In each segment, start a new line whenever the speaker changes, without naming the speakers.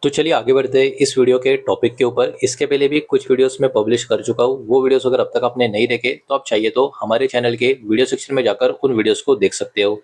तो चलिए आगे बढ़ते हैं इस वीडियो के टॉपिक के ऊपर। इसके पहले भी कुछ वीडियोस मैं पब्लिश कर चुका हूँ, वो वीडियोस अगर अब तक आपने नहीं देखे तो आप चाहिए तो हमारे चैनल के वीडियो सेक्शन में जाकर उन वीडियोस को देख सकते हो।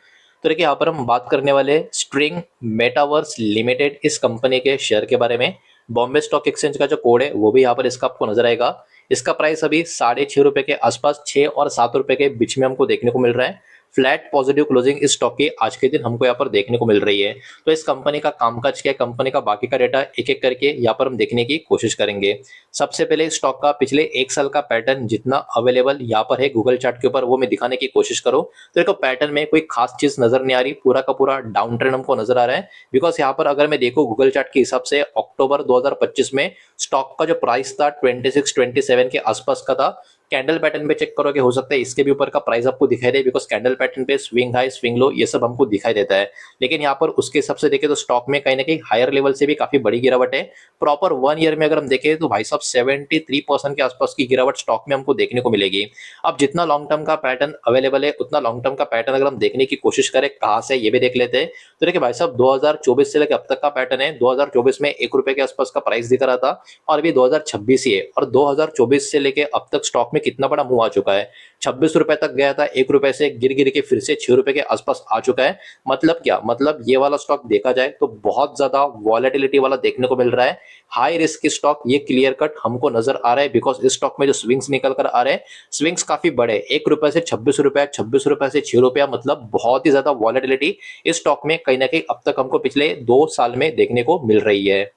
तो देखिए यहाँ पर हम बात करने वाले स्ट्रिंग मेटावर्स लिमिटेड इस कंपनी के शेयर के बारे में। बॉम्बे स्टॉक एक्सचेंज का जो कोड है वो भी यहाँ पर इसका आपको नजर आएगा। इसका प्राइस अभी ₹6.5 के आसपास, 6 और ₹7 के बीच में हमको देखने को मिल रहा है। फ्लैट पॉजिटिव क्लोजिंग इस स्टॉक की आज के दिन हमको यहाँ पर देखने को मिल रही है। तो इस कंपनी का कामकाज क्या है, कंपनी का बाकी का डेटा एक एक करके यहाँ पर हम देखने की कोशिश करेंगे। सबसे पहले स्टॉक का पिछले एक साल का पैटर्न जितना अवेलेबल यहाँ पर है गूगल चार्ट के ऊपर वो मैं दिखाने की कोशिश करूँ तो देखो पैटर्न में कोई खास चीज नजर नहीं आ रही, पूरा का पूरा डाउन ट्रेंड हमको नजर आ रहा है। बिकॉज यहाँ पर अगर मैं देखूँ गूगल चार्ट के हिसाब से अक्टूबर 2025 में स्टॉक का जो प्राइस था 26-27 के आसपास का था। कैंडल पैटर्न पे चेक करोगे हो सकता है इसके भी ऊपर का प्राइस आपको दिखाई दे, बिकॉज कैंडल पैटर्न पे स्विंग हाई स्विंग लो ये सब हमको दिखाई देता है। लेकिन यहाँ पर उसके हिसाब से देखें तो स्टॉक में कहीं ना कहीं हायर लेवल से भी काफी बड़ी गिरावट है। प्रॉपर 1 ईयर में अगर हम देखें तो भाई साहब 73% के आसपास की गिरावट स्टॉक में हमको देखने को मिलेगी। अब जितना लॉन्ग टर्म का पैटर्न अवेलेबल है उतना लॉन्ग टर्म का पैटर्न अगर हम देखने की कोशिश करें कहाँ से ये भी देख लेते हैं। तो देखिए भाई साहब 2024 से लेकर अब तक का पैटर्न है। 2024 में ₹1 के आसपास का प्राइस दिख रहा था और अभी 2026 ही है, और 2024 से लेके अब तक स्टॉक में कितना बड़ा मूव आ चुका है। ₹26 तक गया था, ₹1 से गिर गिर के फिर से ₹6 के आसपास आ चुका है। मतलब क्या, मतलब ये वाला स्टॉक देखा जाए तो बहुत ज्यादा वॉलेटिलिटी वाला देखने को मिल रहा है। हाई रिस्क स्टॉक ये क्लियर कट हमको नजर आ रहा है, बिकॉज इस स्टॉक में जो स्विंग्स निकल कर आ रहे हैं स्विंग्स काफी बड़े, ₹1 से ₹26, ₹26 से ₹6, मतलब बहुत ही ज्यादा वॉलेटिलिटी इस स्टॉक में कहीं ना कहीं अब तक हमको पिछले 2 साल में देखने को मिल रही है।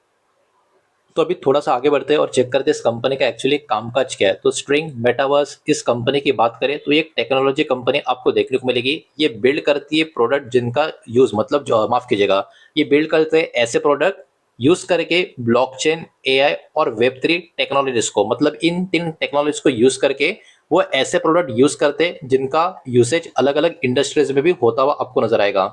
तो अभी थोड़ा सा आगे बढ़ते हैं और चेक करते हैं इस कंपनी का एक्चुअली कामकाज क्या है। तो स्ट्रिंग मेटावर्स इस कंपनी की बात करें तो ये एक टेक्नोलॉजी कंपनी आपको देखने को मिलेगी। ये बिल्ड करती है प्रोडक्ट जिनका यूज, मतलब जो माफ कीजिएगा, ये बिल्ड करते हैं ऐसे प्रोडक्ट यूज करके ब्लॉकचेन, एआई और वेब 3 टेक्नोलॉजीज को, मतलब इन 3 टेक्नोलॉजीज को यूज करके वो ऐसे प्रोडक्ट यूज करते हैं जिनका यूसेज अलग अलग इंडस्ट्रीज में भी होता हुआ आपको नजर आएगा।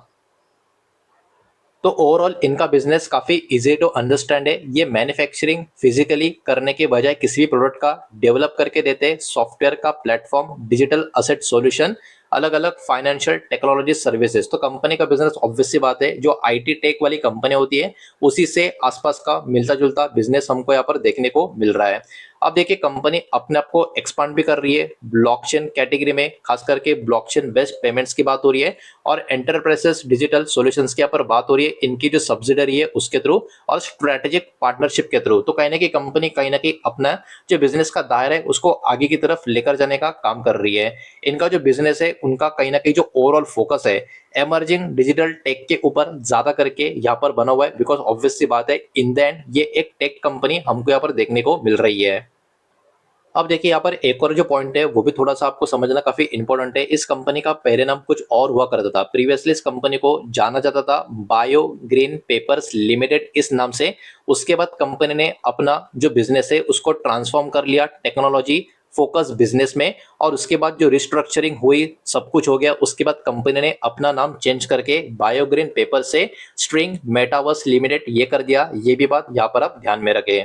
तो ओवरऑल इनका बिजनेस काफी इजी टू अंडरस्टैंड है। ये मैन्युफैक्चरिंग फिजिकली करने के बजाय किसी भी प्रोडक्ट का डेवलप करके देते हैं, सॉफ्टवेयर का प्लेटफॉर्म, डिजिटल असेट सॉल्यूशन, अलग अलग फाइनेंशियल टेक्नोलॉजी सर्विसेज। तो कंपनी का बिजनेस ऑब्वियस सी बात है जो आईटी टेक वाली कंपनी होती है उसी से आसपास का मिलता जुलता बिजनेस हमको यहाँ पर देखने को मिल रहा है। अब देखिए कंपनी अपने आप को एक्सपांड भी कर रही है ब्लॉकचेन कैटेगरी में, खास करके ब्लॉकचेन बेस्ड पेमेंट्स की बात हो रही है और एंटरप्राइजेस डिजिटल सॉल्यूशंस की यहाँ पर बात हो रही है इनकी जो सब्सिडरी है उसके थ्रू और स्ट्रेटेजिक पार्टनरशिप के थ्रू। तो कंपनी कहीं ना कहीं अपना जो बिजनेस का दायरा है उसको आगे की तरफ लेकर जाने का काम कर रही है। इनका जो बिजनेस है उनका कहीं ना कहीं जो ओवरऑल फोकस है एमर्जिंग डिजिटल टेक के ऊपर ज्यादा करके यहाँ पर बना हुआ है, बिकॉज ऑब्वियस सी बात है इन द एंड ये एक टेक कंपनी हमको यहाँ पर देखने को मिल रही है। अब देखिए यहाँ पर एक और जो पॉइंट है वो भी थोड़ा सा आपको समझना काफी इंपॉर्टेंट है। इस कंपनी का पहले नाम कुछ और हुआ करता था, प्रीवियसली इस कंपनी को जाना जाता था बायो ग्रीन पेपर्स लिमिटेड इस नाम से। उसके बाद कंपनी ने अपना जो बिजनेस है उसको ट्रांसफॉर्म कर लिया टेक्नोलॉजी फोकस बिजनेस में, और उसके बाद जो रिस्ट्रक्चरिंग हुई सब कुछ हो गया उसके बाद कंपनी ने अपना नाम चेंज करके बायो ग्रीन पेपर से स्ट्रिंग मेटावर्स लिमिटेड ये कर दिया। ये भी बात यहाँ पर आप ध्यान में रखें।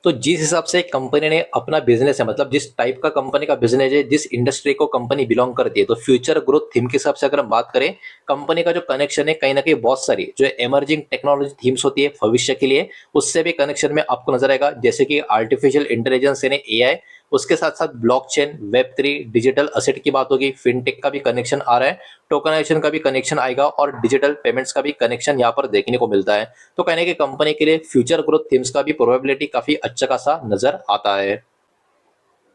तो जिस हिसाब से कंपनी ने अपना बिजनेस है, मतलब जिस टाइप का कंपनी का बिजनेस है, जिस इंडस्ट्री को कंपनी बिलोंग करती है, तो फ्यूचर ग्रोथ थीम के हिसाब से अगर हम बात करें कंपनी का जो कनेक्शन है कहीं ना कहीं बहुत सारी जो एमर्जिंग टेक्नोलॉजी थीम्स होती है भविष्य के लिए उससे भी कनेक्शन में आपको नजर आएगा, जैसे कि आर्टिफिशियल इंटेलिजेंस यानी एआई। उसके साथ साथ ब्लॉकचेन, वेब 3, डिजिटल असेट की बात होगी, फिनटेक का भी कनेक्शन आ रहा है, टोकनाइजेशन का भी कनेक्शन आएगा और डिजिटल पेमेंट्स का भी कनेक्शन यहाँ पर देखने को मिलता है। तो कहने की कंपनी के लिए फ्यूचर ग्रोथ थीम्स का भी प्रोबेबिलिटी काफी अच्छा खासा नजर आता है।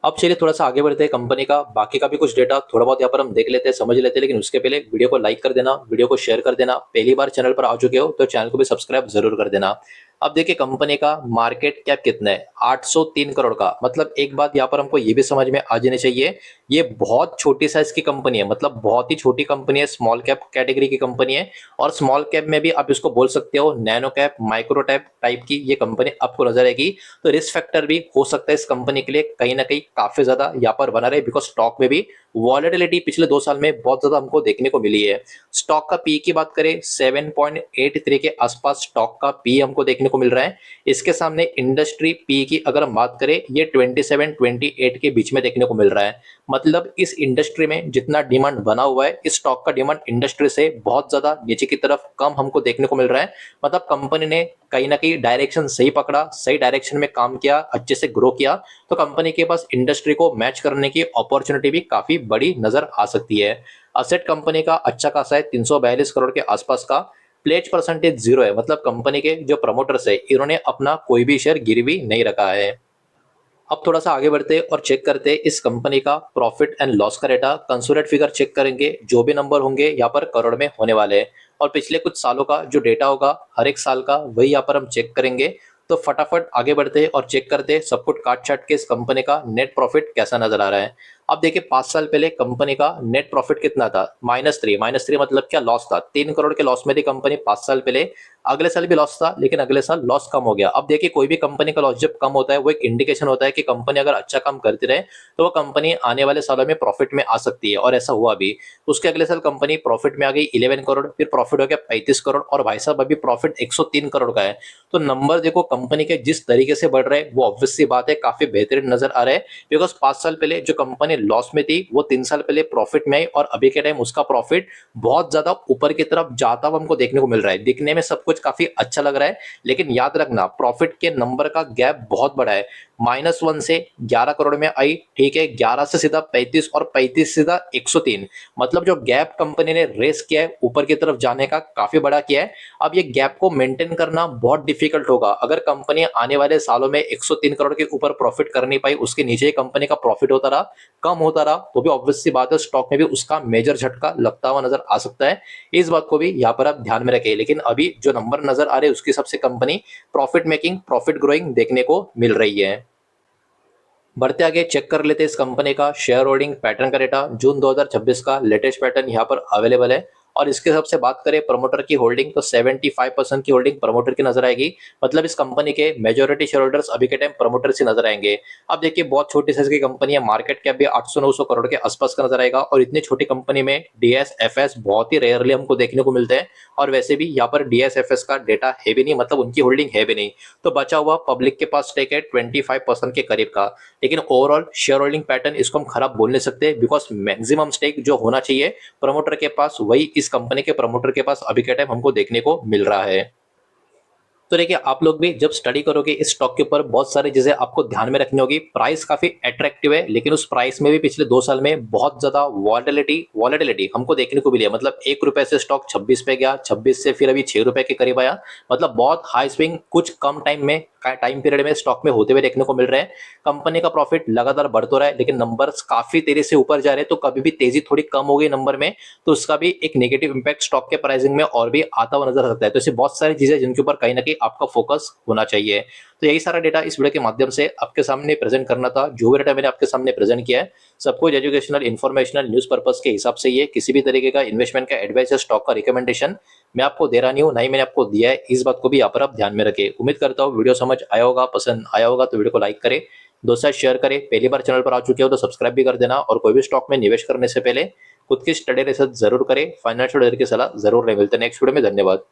अब चलिए थोड़ा सा आगे बढ़ते हैं, कंपनी का बाकी का भी कुछ डेटा थोड़ा बहुत यहाँ पर हम देख लेते हैं, समझ लेते हैं। लेकिन उसके पहले वीडियो को लाइक कर देना, वीडियो को शेयर कर देना, पहली बार चैनल पर आ चुके हो तो चैनल को भी सब्सक्राइब जरूर कर देना। अब देखिए कंपनी का मार्केट कैप कितना है, 803 करोड़ का। मतलब एक बात यहाँ पर हमको ये भी समझ में आ जानी चाहिए, ये बहुत छोटी साइज की कंपनी है, मतलब बहुत ही छोटी कंपनी है, स्मॉल कैप कैटेगरी की कंपनी है। और स्मॉल कैप में भी आप इसको बोल सकते हो nano cap, micro cap type की ये कंपनी आपको नजर आएगी। तो रिस्क फैक्टर भी हो सकता है इस कंपनी के लिए कहीं ना कहीं काफी ज्यादा यहाँ पर बना रहे, बिकॉज स्टॉक में भी वॉलेटिलिटी पिछले 2 साल में बहुत ज्यादा हमको देखने को मिली है। स्टॉक का पी की बात करें 7.83 के आसपास स्टॉक का पी हमको देखने को मिल रहा है। इसके सामने इंडस्ट्री पी की अगर हम बात करें ये 27-28 के बीच में देखने को मिल रहा है। मतलब इस इंडस्ट्री में जितना डिमांड बना हुआ है, इस स्टॉक का डिमांड इंडस्ट्री से बहुत ज्यादा नीचे की तरफ कम हमको देखने को मिल रहा है। मतलब कंपनी ने कहीं ना कहीं डायरेक्शन सही पकड़ा, सही डायरेक्शन में काम किया, अच्छे से ग्रो किया, तो कंपनी के पास इंडस्ट्री को मैच करने की अपॉर्चुनिटी भी काफी बड़ी नजर आ सकती है। असेट कंपनी का अच्छा खासा है, 342 करोड़ के आसपास का। प्लेज परसेंटेज 0 है, मतलब कंपनी के जो प्रमोटर्स है इन्होंने अपना कोई भी शेयर गिरवी नहीं रखा है। अब थोड़ा सा आगे बढ़ते और चेक करते इस कंपनी का प्रॉफिट एंड लॉस का डेटा। कंसोलिडेटेड फिगर चेक करेंगे, जो भी नंबर होंगे यहाँ पर करोड़ में होने वाले हैं। और पिछले कुछ सालों का जो डेटा होगा हर एक साल का, वही यहाँ पर हम चेक करेंगे। तो फटाफट आगे बढ़ते और चेक करते सब कुछ काट छाट के इस कंपनी का नेट प्रॉफिट कैसा नजर आ रहा है। अब देखिए 5 साल पहले कंपनी का नेट प्रॉफिट कितना था, -3 मतलब क्या, लॉस था। 3 करोड़ के लॉस में थी कंपनी 5 साल पहले। अगले साल भी लॉस था, लेकिन अगले साल लॉस कम हो गया। अब देखिए कोई भी कंपनी का लॉस जब कम होता है वो एक इंडिकेशन होता है कि कंपनी अगर अच्छा काम करती रहे तो वो कंपनी आने वाले सालों में प्रॉफिट में आ सकती है, और ऐसा हुआ भी। उसके अगले साल कंपनी प्रॉफिट में आ गई 11 करोड़, फिर प्रॉफिट हो गया 35 करोड़, और भाई साहब अभी प्रॉफिट 103 करोड़ का है। तो नंबर देखो कंपनी के जिस तरीके से बढ़ रहे हैं वो ऑब्वियस सी बात है काफी बेहतरीन नजर आ रहा है। बिकॉज 5 साल पहले जो कंपनी लॉस में थी वो 3 साल पहले प्रॉफिट में आई, और अभी के टाइम उसका प्रॉफिट बहुत ज्यादा ऊपर की तरफ जाता हुआ हमको देखने को मिल रहा है। दिखने में सब कुछ काफी अच्छा लग रहा है, लेकिन याद रखना प्रॉफिट के नंबर का गैप बहुत बड़ा है। -1 से 11 करोड़ में आई, ठीक है, 11 से सीधा 35, और 35 से सीधा 103। मतलब जो गैप कंपनी ने रेस किया है ऊपर की तरफ जाने का, काफी बड़ा किया है। अब ये गैप को मेंटेन करना बहुत डिफिकल्ट होगा। अगर कंपनी आने वाले सालों में 103 करोड़ के ऊपर प्रॉफिट कर नहीं पाई, उसके नीचे ही कंपनी का प्रॉफिट होता रहा, कम होता रहा, तो भी ऑब्वियस सी बात है स्टॉक में भी उसका मेजर झटका लगता हुआ नजर आ सकता है। इस बात को भी यहाँ पर आप ध्यान में रखें। लेकिन अभी जो नंबर नजर आ रहे हैं उसके हिसाब से company profit making, profit growing देखने को मिल रही है। बढ़ते आगे चेक कर लेते हैं इस कंपनी का शेयर होल्डिंग पैटर्न का डेटा। जून 2026 का लेटेस्ट पैटर्न यहाँ पर अवेलेबल है। और इसके हिसाब से बात करें प्रमोटर की होल्डिंग, तो 75% की होल्डिंग प्रमोटर की नजर आएगी। मतलब इस कंपनी के मेजोरिटी शेयर होल्डर्स अभी के टाइम प्रमोटर से नजर आएंगे। अब देखिए बहुत छोटी साइज की कंपनी है, मार्केट कैप भी 800-900 करोड़ के आसपास का नजर आएगा, और इतनी छोटी कंपनी में डीएस एफएस बहुत ही रेयरली हमको देखने को मिलते हैं। और वैसे भी यहाँ पर डीएस एफएस का डेटा है भी नहीं, मतलब उनकी होल्डिंग है भी नहीं। तो बचा हुआ पब्लिक के पास स्टेक है 25% के करीब का। लेकिन ओवरऑल शेयर होल्डिंग पैटर्न इसको हम खराब बोल नहीं सकते, बिकॉज मैक्सिमम स्टेक जो होना चाहिए प्रमोटर के पास, वही इस कंपनी के प्रमोटर के पास अभी के टाइम हमको देखने को मिल रहा है। तो देखिए आप लोग भी जब स्टडी करोगे इस स्टॉक के ऊपर, बहुत सारी चीजें आपको ध्यान में रखनी होगी। प्राइस काफी अट्रैक्टिव है, लेकिन उस प्राइस में भी पिछले 2 साल में बहुत ज्यादा वॉलेटिलिटी हमको देखने को मिली है। मतलब 1 रुपए से स्टॉक 26 पे गया, 26 से फिर अभी 6 रुपए के करीब आया। मतलब बहुत हाई स्विंग कुछ कम टाइम पीरियड में स्टॉक में होते हुए देखने को मिल रहे हैं। कंपनी का प्रॉफिट लगातार बढ़ तो रहा है, लेकिन नंबर्स काफी तेजी से ऊपर जा रहे हैं। तो कभी भी तेजी थोड़ी कम हो गई नंबर में, तो उसका भी एक नेगेटिव इंपैक्ट स्टॉक के प्राइसिंग में और भी आता हुआ नजर आता है। तो ऐसी बहुत सारी चीजें जिनके ऊपर कहीं ना कहीं आपका फोकस होना चाहिए। तो यही सारा डेटा इस वीडियो के माध्यम से आपके सामने प्रेजेंट करना था। जो भी डेटा मैंने आपके सामने प्रेजेंट किया है सब कुछ एजुकेशनल, इन्फॉर्मेशनल, न्यूज पर्पस के हिसाब से। ये किसी भी तरीके का इन्वेस्टमेंट का एडवाइस या स्टॉक का रिकमेंडेशन मैं आपको दे रहा नहीं हूँ, ना ही मैंने आपको दिया है। इस बात को भी यहाँ पर आप ध्यान में रखें। उम्मीद करता हूँ वीडियो समझ आया होगा, पसंद आया होगा। तो वीडियो को लाइक करें, दोस्तों शेयर करें। पहली बार चैनल पर आ चुके हो तो सब्सक्राइब भी कर देना, और कोई भी स्टॉक में निवेश करने से पहले खुद की स्टडी रिसर्च जरूर करें। फाइनेंशियल एडवाइजर की सलाह जरूर लें। मिलते हैं नेक्स्ट वीडियो में। धन्यवाद।